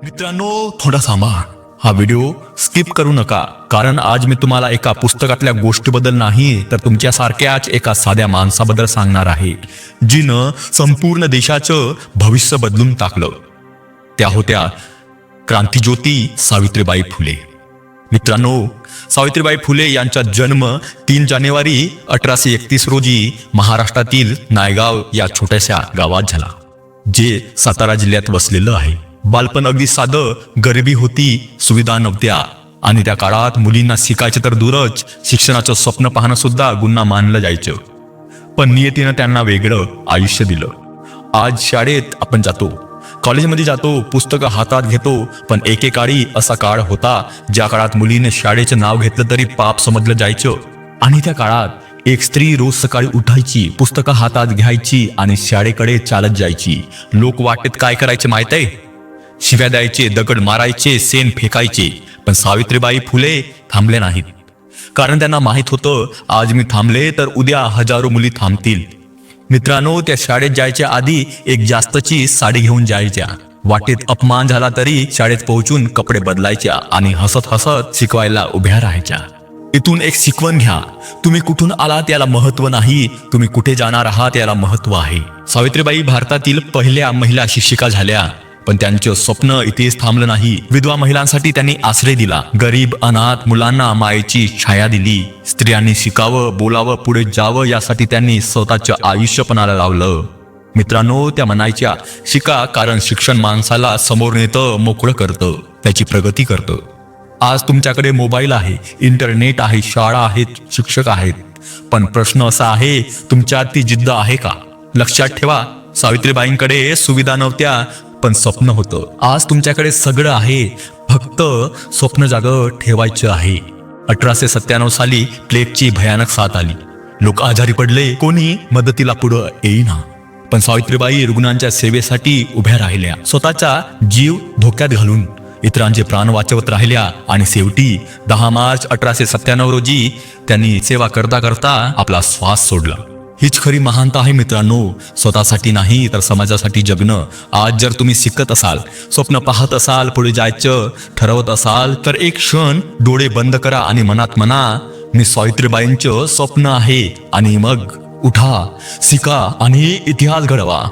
मित्रांनो, थोडा थांबा. हा व्हिडिओ स्किप करू नका, कारण आज मी तुम्हाला एका पुस्तकातल्या गोष्टीबद्दल नाही तर तुमच्यासारख्याच एका साध्या माणसाबद्दल सांगणार आहे, जिनं संपूर्ण देशाचं भविष्य बदलून टाकलं. त्या होत्या क्रांतिज्योती सावित्रीबाई फुले. मित्रांनो, सावित्रीबाई फुले यांचा जन्म 3 जानेवारी 1831 रोजी महाराष्ट्रातील नायगाव या छोट्याशा गावात झाला, जे सातारा जिल्ह्यात वसलेलं आहे. बालपण अगदी साधं, गरिबी होती, सुविधा नव्हत्या आणि त्या काळात मुलींना शिकायचं तर दूरच, शिक्षणाचं स्वप्न पाहणं सुद्धा गुन्हा मानलं जायचं. पण नियतीनं त्यांना वेगळं आयुष्य दिलं. आज शाळेत आपण जातो, कॉलेजमध्ये जातो, पुस्तकं हातात घेतो, पण एकेकाळी असा काळ होता ज्या काळात मुलीने शाळेचं नाव घेतलं तरी पाप समजलं जायचं. आणि त्या काळात एक स्त्री रोज सकाळी उठायची, पुस्तकं हातात घ्यायची आणि शाळेकडे चालत जायची. लोक वाटेत काय करायचे माहित आहे? शिव्या द्यायचे, दगड मारायचे, सेन फेकायचे. पण सावित्रीबाई फुले थांबले नाहीत, कारण त्यांना माहित होतं, आज मी थांबले तर उद्या हजारो मुली थांबतील. मित्रांनो, त्या शाळेत जायच्या आधी एक जास्तची साडी घेऊन जायच्या. वाटेत अपमान झाला तरी शाळेत पोहोचून कपडे बदलायच्या आणि हसत हसत शिकवायला उभ्या राहायच्या. इथून एक शिकवण घ्या, तुम्ही कुठून आलात याला महत्व नाही, तुम्ही कुठे जाणार आहात याला महत्व आहे. सावित्रीबाई भारतातील पहिल्या महिला शिक्षिका झाल्या, पण त्यांचं स्वप्न इथेच थांबलं नाही. विधवा महिलांसाठी त्यांनी आश्रय दिला, गरीब अनाथ मुलांना मायेची छाया दिली. स्त्रियांनी शिकावं, बोलावं, पुढे जावं यासाठी त्यांनी स्वतःचं आयुष्य पणाला लावलं. मित्रांनो, त्या म्हणायच्या, शिका, कारण शिक्षण माणसाला समोर नेतं, मोकळं करतं, त्याची प्रगती करतं. आज तुमच्याकडे मोबाईल आहे, इंटरनेट आहे, शाळा आहेत, शिक्षक आहेत, पण प्रश्न असा आहे, तुमच्यात ती जिद्द आहे का? लक्षात ठेवा, सावित्रीबाईंकडे सुविधा नव्हत्या, पण स्वप्न होतं. आज तुमच्याकडे सगळं आहे, फक्त स्वप्न जागं ठेवायचं आहे. 1897 साली प्लेगची भयानक साथ आली. लोक आजारी पडले, कोणी मदतीला पुढं येईना. पण सावित्रीबाई रुग्णांच्या सेवेसाठी उभ्या राहिल्या, स्वतःचा जीव धोक्यात घालून इतरांचे प्राण वाचवत राहिल्या. आणि शेवटी 10 मार्च 1897 रोजी त्यांनी सेवा करता करता आपला श्वास सोडला. हीच खरी महानता आहे मित्रांनो, स्वतःसाठी नाही तर समाजासाठी जगणं. आज जर तुम्ही शिकत असाल, स्वप्न पाहत असाल, पुढे जायचं ठरवत असाल, तर एक क्षण डोळे बंद करा आणि मनात म्हणा, मी सावित्रीबाईंचं स्वप्न आहे. आणि मग उठा, शिका आणि इतिहास घडवा.